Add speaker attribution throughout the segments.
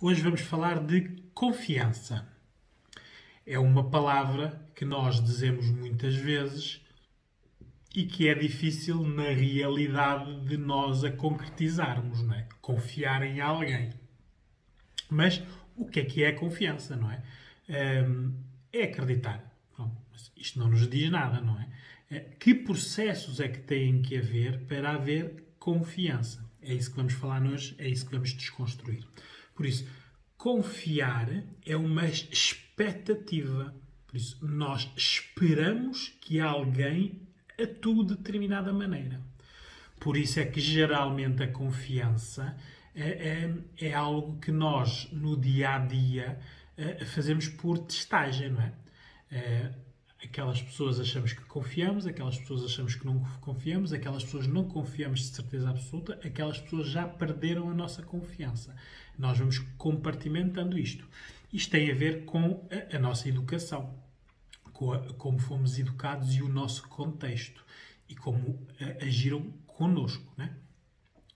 Speaker 1: Hoje vamos falar de confiança. É uma palavra que nós dizemos muitas vezes e que é difícil na realidade de nós a concretizarmos, não é? Confiar em alguém. Mas o que é a confiança, não é? É acreditar. Pronto, mas isto não nos diz nada, não é? Que processos é que têm que haver para haver confiança? É isso que vamos falar hoje, é isso que vamos desconstruir. Por isso, confiar é uma expectativa. Por isso, nós esperamos que alguém atue de determinada maneira. Por isso é que geralmente a confiança é algo que nós, no dia a dia, fazemos por testagem, não é? Aquelas pessoas achamos que confiamos, aquelas pessoas achamos que não confiamos, aquelas pessoas não confiamos de certeza absoluta, aquelas pessoas já perderam a nossa confiança. Nós vamos compartimentando isto. Isto tem a ver com a nossa educação, com como fomos educados e o nosso contexto e como agiram connosco, né?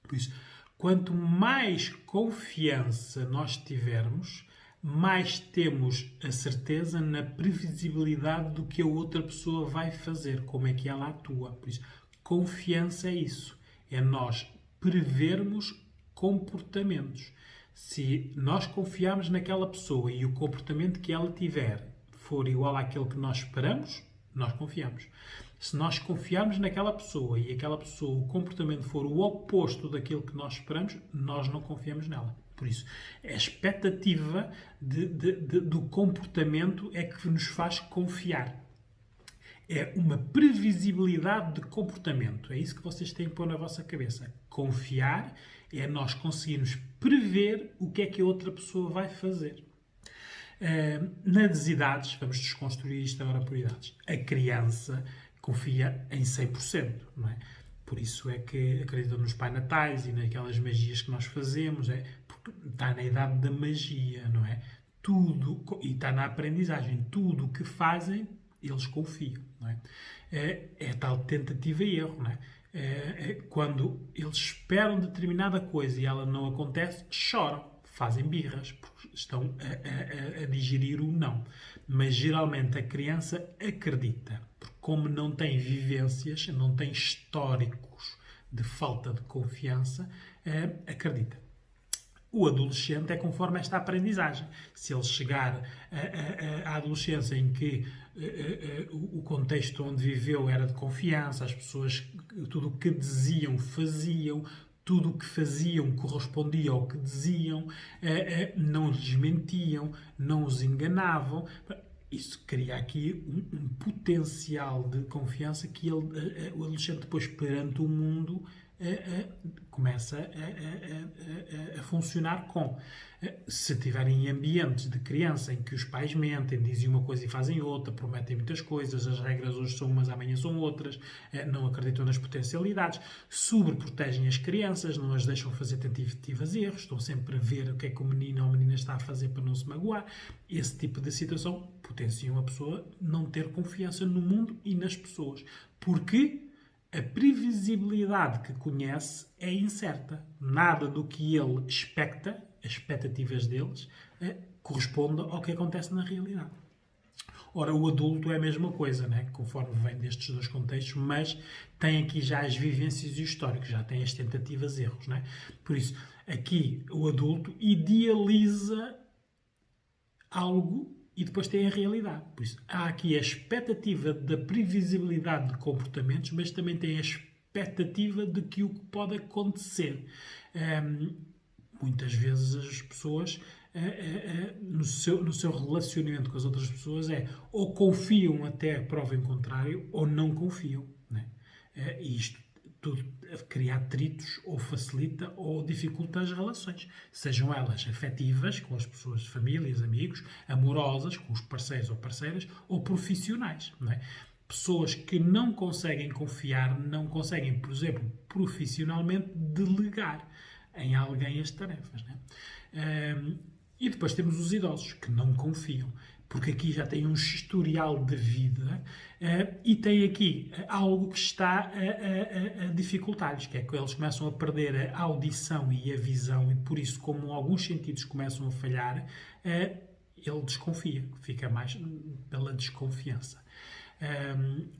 Speaker 1: Por isso, quanto mais confiança nós tivermos, mais temos a certeza na previsibilidade do que a outra pessoa vai fazer, como é que ela atua. Por isso, confiança é isso. É nós prevermos comportamentos. Se nós confiarmos naquela pessoa e o comportamento que ela tiver for igual àquele que nós esperamos, nós confiamos. Se nós confiarmos naquela pessoa e aquela pessoa, o comportamento for o oposto daquilo que nós esperamos, nós não confiamos nela. Por isso, a expectativa do comportamento é que nos faz confiar. É uma previsibilidade de comportamento. É isso que vocês têm que pôr na vossa cabeça. Confiar é nós conseguirmos prever o que é que a outra pessoa vai fazer. Nas idades, vamos desconstruir isto agora por idades, a criança confia em 100%, não é? Por isso é que acreditam nos Pai Natais e naquelas magias que nós fazemos, porque está na idade da magia, não é? Tudo, e está na aprendizagem, tudo o que fazem, eles confiam, não é? É tal tentativa e erro, não é? Quando eles esperam determinada coisa e ela não acontece, choram, fazem birras, porque estão a digerir o não. Mas geralmente a criança acredita, porque como não tem vivências, não tem históricos de falta de confiança, acredita. O adolescente é conforme esta aprendizagem. Se ele chegar à adolescência em que o contexto onde viveu era de confiança, as pessoas, tudo o que diziam, faziam, tudo o que faziam correspondia ao que diziam, não lhes mentiam, não os enganavam. Isso cria aqui um potencial de confiança que o adolescente depois perante o mundo começa a funcionar com. Se estiverem em ambientes de criança em que os pais mentem, dizem uma coisa e fazem outra, prometem muitas coisas, as regras hoje são umas, amanhã são outras, não acreditam nas potencialidades, sobreprotegem as crianças, não as deixam fazer tentativas e erros, estão sempre a ver o que é que o menino ou a menina está a fazer para não se magoar. Esse tipo de situação potencia uma pessoa não ter confiança no mundo e nas pessoas. Porque a previsibilidade que conhece é incerta. Nada do que ele expecta, as expectativas deles, corresponde ao que acontece na realidade. Ora, o adulto é a mesma coisa, né? Conforme vem destes dois contextos, mas tem aqui já as vivências e o histórico, já tem as tentativas e erros. Né? Por isso, aqui o adulto idealiza algo e depois tem a realidade. Por isso, há aqui a expectativa da previsibilidade de comportamentos, mas também tem a expectativa de que o que pode acontecer. Muitas vezes as pessoas, no seu relacionamento com as outras pessoas, ou confiam até a prova em contrário, ou não confiam. Né? E isto tudo cria atritos, ou facilita ou dificulta as relações, sejam elas afetivas, com as pessoas, famílias, amigos, amorosas, com os parceiros ou parceiras, ou profissionais. Não é? Pessoas que não conseguem confiar, não conseguem, por exemplo, profissionalmente, delegar em alguém as tarefas. Não é? E depois temos os idosos, que não confiam. porque aqui já tem um historial de vida e tem aqui algo que está a dificultar-lhes, que é que eles começam a perder a audição e a visão e por isso, como alguns sentidos começam a falhar, ele desconfia, fica mais pela desconfiança.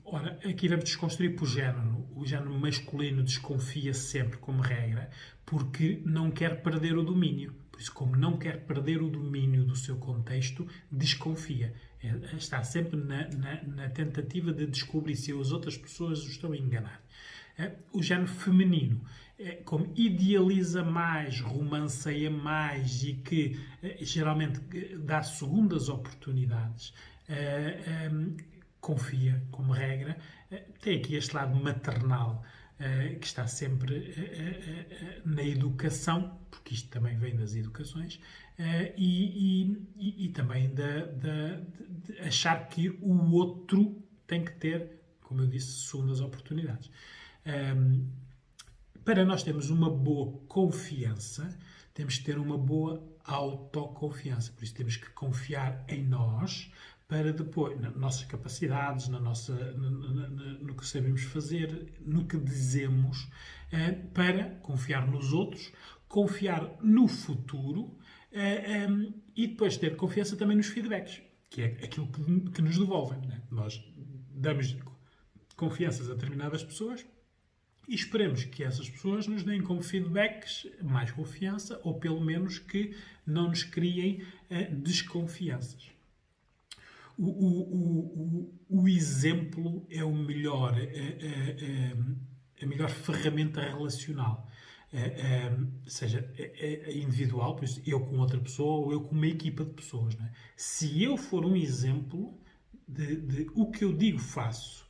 Speaker 1: Ora, aqui vamos desconstruir por género. O género masculino desconfia sempre, como regra, porque não quer perder o domínio. Por isso, como não quer perder o domínio do seu contexto, desconfia. Está sempre na tentativa de descobrir se as outras pessoas o estão a enganar. O género feminino, como idealiza mais, romanceia mais e que geralmente dá segundas oportunidades, confia, como regra, tem aqui este lado maternal, que está sempre na educação, porque isto também vem das educações, e também de achar que o outro tem que ter, como eu disse, segundas oportunidades. Para nós termos uma boa confiança, temos que ter uma boa autoconfiança. Por isso temos que confiar em nós, para depois, nas nossas capacidades, no que sabemos fazer, no que dizemos, para confiar nos outros, confiar no futuro e depois ter confiança também nos feedbacks, que é aquilo que nos devolvem. Né? Nós damos confianças a determinadas pessoas e esperemos que essas pessoas nos deem como feedbacks mais confiança ou pelo menos que não nos criem desconfianças. O exemplo é a melhor ferramenta relacional. Seja individual, por isso eu com outra pessoa ou eu com uma equipa de pessoas. Não é? Se eu for um exemplo de o que eu digo faço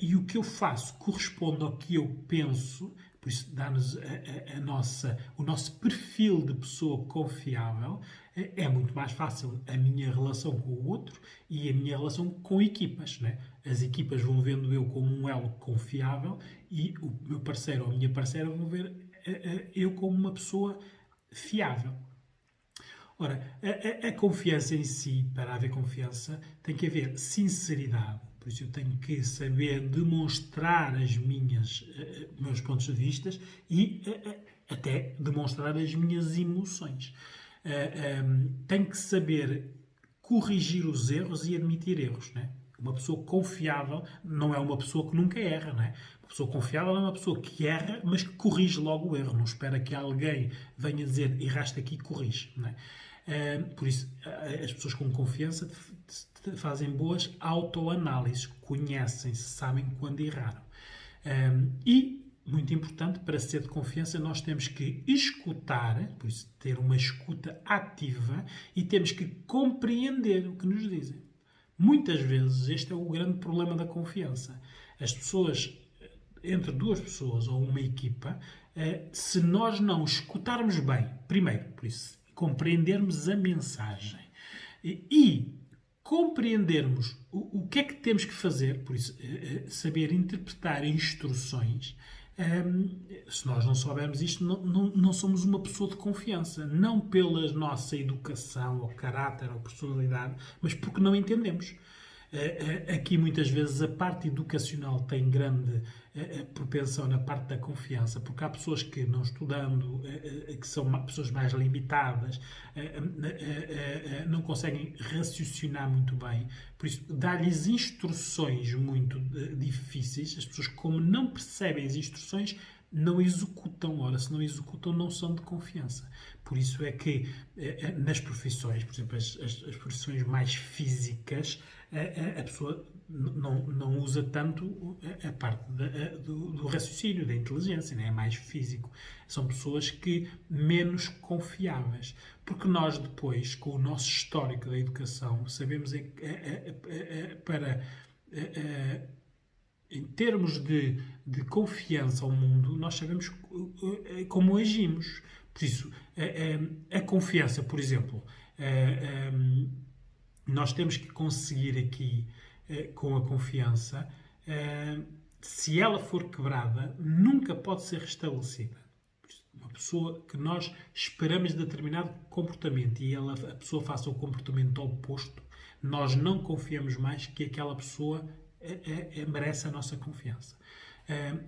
Speaker 1: e o que eu faço corresponde ao que eu penso, por isso dá-nos o nosso perfil de pessoa confiável, é muito mais fácil a minha relação com o outro e a minha relação com equipas. Né? As equipas vão vendo eu como um elo confiável e o meu parceiro ou a minha parceira vão ver eu como uma pessoa fiável. Ora, a confiança em si, para haver confiança, tem que haver sinceridade. Por isso eu tenho que saber demonstrar meus pontos de vista e até demonstrar as minhas emoções. Tenho que saber corrigir os erros e admitir erros. Né? Uma pessoa confiável não é uma pessoa que nunca erra. Não é? Uma pessoa confiável é uma pessoa que erra, mas que corrige logo o erro. Não espera que alguém venha dizer erraste aqui e corrige. Não é? Por isso, as pessoas com confiança fazem boas autoanálises, conhecem-se, sabem quando erraram. E, muito importante, para ser de confiança, nós temos que escutar, por isso, ter uma escuta ativa e temos que compreender o que nos dizem. Muitas vezes, este é o grande problema da confiança. As pessoas, entre duas pessoas ou uma equipa, se nós não escutarmos bem, primeiro, por isso, compreendermos a mensagem e compreendermos o que é que temos que fazer, por isso, saber interpretar instruções. Se nós não soubermos isto, não somos uma pessoa de confiança. Não pela nossa educação, ou caráter, ou personalidade, mas porque não entendemos. Aqui, muitas vezes, a parte educacional tem grande propensão na parte da confiança, porque há pessoas que, não estudando, que são pessoas mais limitadas, não conseguem raciocinar muito bem. Por isso, dar-lhes instruções muito difíceis, as pessoas, como não percebem as instruções, não executam. Ora, se não executam, não são de confiança. Por isso é que nas profissões, por exemplo, as profissões mais físicas, a pessoa não usa tanto a parte do raciocínio, da inteligência, né? É mais físico. São pessoas que menos confiáveis. Porque nós depois, com o nosso histórico da educação, sabemos para... em termos de confiança ao mundo, nós sabemos como agimos. Por isso, a confiança, por exemplo, nós temos que conseguir aqui, com a confiança, se ela for quebrada, nunca pode ser restabelecida. Uma pessoa que nós esperamos determinado comportamento e a pessoa faça o comportamento oposto, Nós não confiamos mais que aquela pessoa merece a nossa confiança.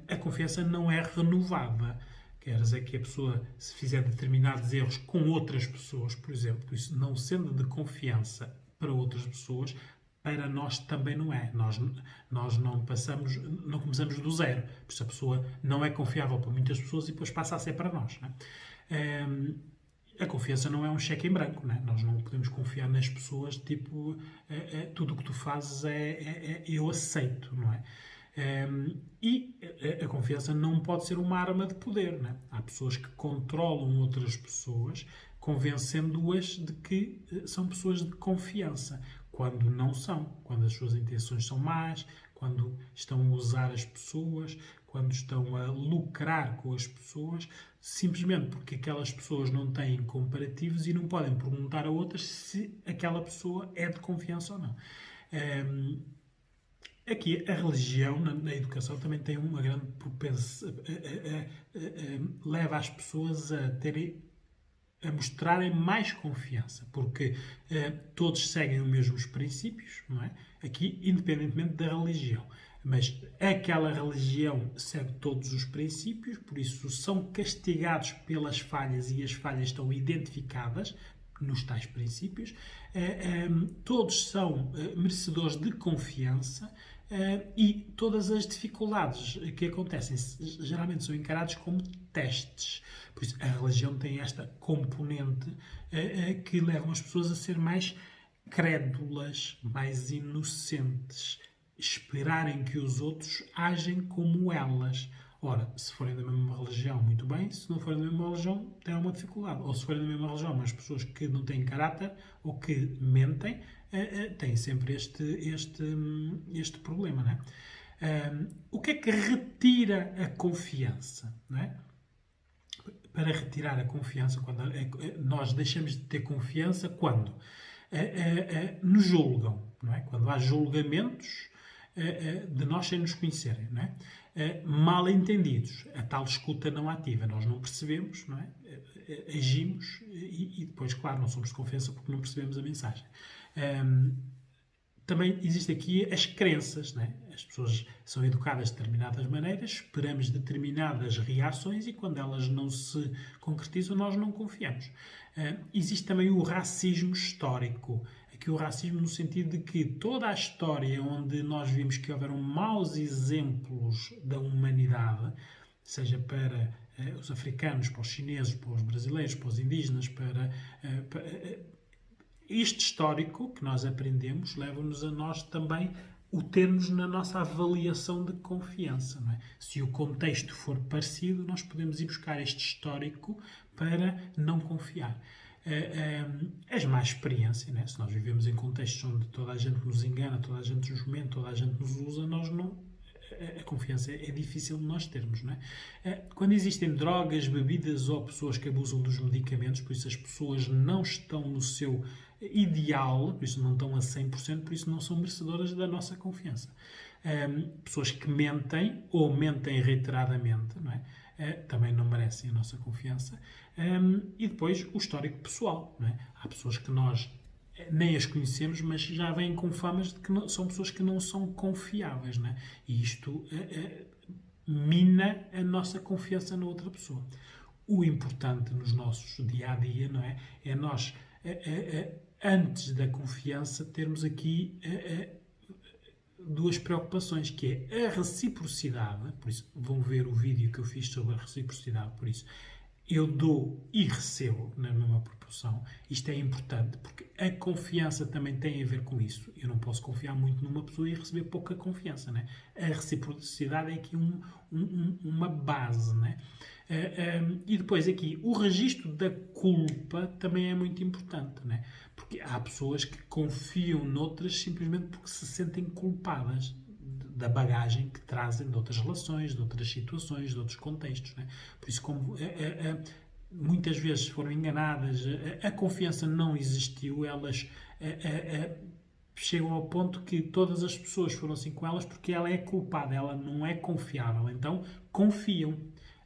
Speaker 1: A confiança não é renovada. Quer dizer que a pessoa, se fizer determinados erros com outras pessoas, por exemplo, isso não sendo de confiança para outras pessoas, para nós também não é. Nós não começamos do zero. Por isso a pessoa não é confiável para muitas pessoas e depois passa a ser para nós. Não é? A confiança não é um cheque em branco. Não é? Nós não podemos confiar nas pessoas, tipo, tudo o que tu fazes eu aceito, não é? E a confiança não pode ser uma arma de poder. Não é? Há pessoas que controlam outras pessoas, convencendo-as de que são pessoas de confiança, quando não são, quando as suas intenções são más, quando estão a usar as pessoas, quando estão a lucrar com as pessoas, simplesmente porque aquelas pessoas não têm comparativos e não podem perguntar a outras se aquela pessoa é de confiança ou não. Aqui, a religião, na educação, também tem uma grande propensão, leva as pessoas a mostrarem mais confiança, porque todos seguem os mesmos princípios, não é? Aqui, independentemente da religião. Mas aquela religião segue todos os princípios, por isso são castigados pelas falhas e as falhas estão identificadas nos tais princípios. Todos são merecedores de confiança e todas as dificuldades que acontecem geralmente são encaradas como testes. Por isso, a religião tem esta componente que leva as pessoas a ser mais crédulas, mais inocentes, esperarem que os outros agem como elas. Ora, se forem da mesma religião, muito bem. Se não forem da mesma religião, têm uma dificuldade. Ou se forem da mesma religião, mas pessoas que não têm caráter ou que mentem, têm sempre este problema, não é? O que é que retira a confiança? Não é? Para retirar a confiança, nós deixamos de ter confiança quando nos julgam, não é? Quando há julgamentos de nós sem nos conhecerem, não é? Mal entendidos, a tal escuta não ativa, nós não percebemos, não é? Agimos e depois, claro, não somos de confiança porque não percebemos a mensagem. Também existem aqui as crenças, não é? As pessoas são educadas de determinadas maneiras, esperamos determinadas reações e quando elas não se concretizam, nós não confiamos. Existe também o racismo histórico. Aqui o racismo no sentido de que toda a história onde nós vimos que houveram maus exemplos da humanidade, seja para os africanos, para os chineses, para os brasileiros, para os indígenas, para este histórico que nós aprendemos leva-nos a nós também o termos na nossa avaliação de confiança. Não é? Se o contexto for parecido, nós podemos ir buscar este histórico para não confiar. As más experiências, né? Se nós vivemos em contextos onde toda a gente nos engana, toda a gente nos mente, toda a gente nos usa, a confiança é difícil de nós termos. Não é? Quando existem drogas, bebidas ou pessoas que abusam dos medicamentos, por isso as pessoas não estão no seu ideal, por isso não estão a 100%, por isso não são merecedoras da nossa confiança. Pessoas que mentem ou mentem reiteradamente, não é? Também não merecem a nossa confiança. E depois o histórico pessoal. Não é? Há pessoas que nós nem as conhecemos, mas já vêm com famas de que são pessoas que não são confiáveis. Não é? E isto mina a nossa confiança na outra pessoa. O importante nos nossos dia-a-dia, não é? É nós, antes da confiança, termos aqui duas preocupações, que é a reciprocidade. Por isso, vão ver o vídeo que eu fiz sobre a reciprocidade. Por isso, eu dou e recebo na mesma proporção. Isto é importante, porque a confiança também tem a ver com isso. Eu não posso confiar muito numa pessoa e receber pouca confiança. Né? A reciprocidade é aqui uma base. Né? E depois aqui, o registro da culpa também é muito importante. Né? Porque há pessoas que confiam noutras simplesmente porque se sentem culpadas da bagagem que trazem de outras relações, de outras situações, de outros contextos. Né? Por isso, como muitas vezes foram enganadas, a confiança não existiu, elas chegam ao ponto que todas as pessoas foram assim com elas porque ela é culpada, ela não é confiável. Então, confiam.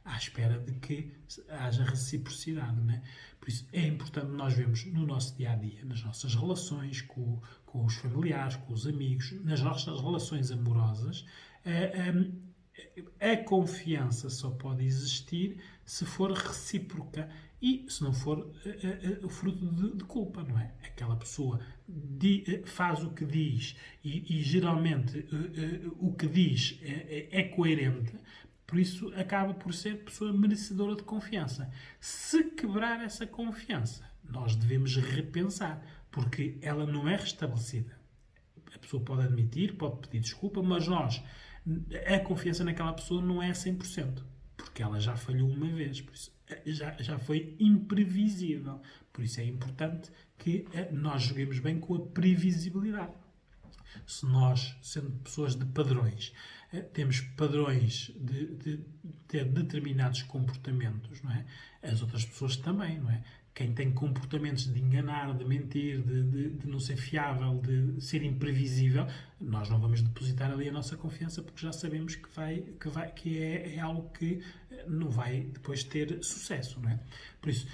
Speaker 1: à espera de que haja reciprocidade, não é? Por isso é importante nós vermos no nosso dia-a-dia, nas nossas relações com os familiares, com os amigos, nas nossas relações amorosas, a confiança só pode existir se for recíproca e se não for fruto de culpa, não é? Aquela pessoa faz o que diz e geralmente o que diz é coerente, por isso acaba por ser pessoa merecedora de confiança. Se quebrar essa confiança, nós devemos repensar, porque ela não é restabelecida. A pessoa pode admitir, pode pedir desculpa, mas a confiança naquela pessoa não é 100%, porque ela já falhou uma vez, por isso já foi imprevisível. Por isso é importante que nós joguemos bem com a previsibilidade. Se nós, sendo pessoas de padrões, temos padrões de ter determinados comportamentos, não é? As outras pessoas também, não é? Quem tem comportamentos de enganar, de mentir, de não ser fiável, de ser imprevisível, nós não vamos depositar ali a nossa confiança porque já sabemos que é algo que não vai depois ter sucesso, não é? Por isso,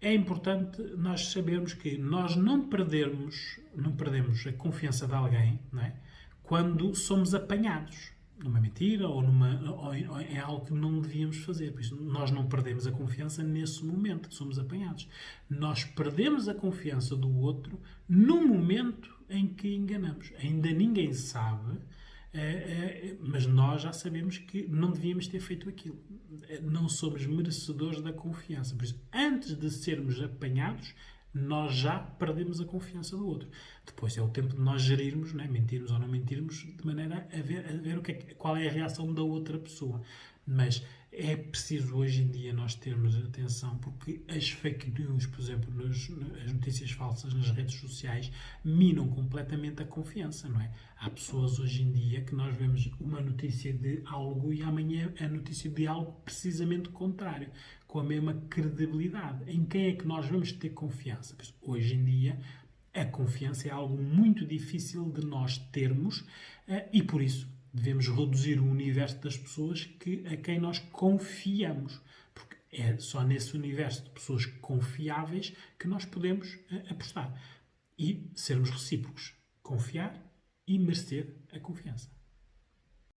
Speaker 1: é importante nós sabermos que nós não perdemos a confiança de alguém, não é? Quando somos apanhados numa mentira ou em algo que não devíamos fazer. Por isso, nós não perdemos a confiança nesse momento que somos apanhados. Nós perdemos a confiança do outro no momento em que enganamos. Ainda ninguém sabe, mas nós já sabemos que não devíamos ter feito aquilo. Não somos merecedores da confiança. Por isso, antes de sermos apanhados, nós já perdemos a confiança do outro. Depois é o tempo de nós gerirmos, né? Mentirmos ou não mentirmos, de maneira a ver qual é a reação da outra pessoa. Mas é preciso hoje em dia nós termos atenção, porque as fake news, por exemplo, as notícias falsas nas redes sociais, minam completamente a confiança, não é? Há pessoas hoje em dia que nós vemos uma notícia de algo e amanhã a notícia de algo precisamente contrário, com a mesma credibilidade. Em quem é que nós vamos ter confiança? Pois, hoje em dia, a confiança é algo muito difícil de nós termos e, por isso, devemos reduzir o universo das pessoas a quem nós confiamos. Porque é só nesse universo de pessoas confiáveis que nós podemos apostar. E sermos recíprocos. Confiar e merecer a confiança.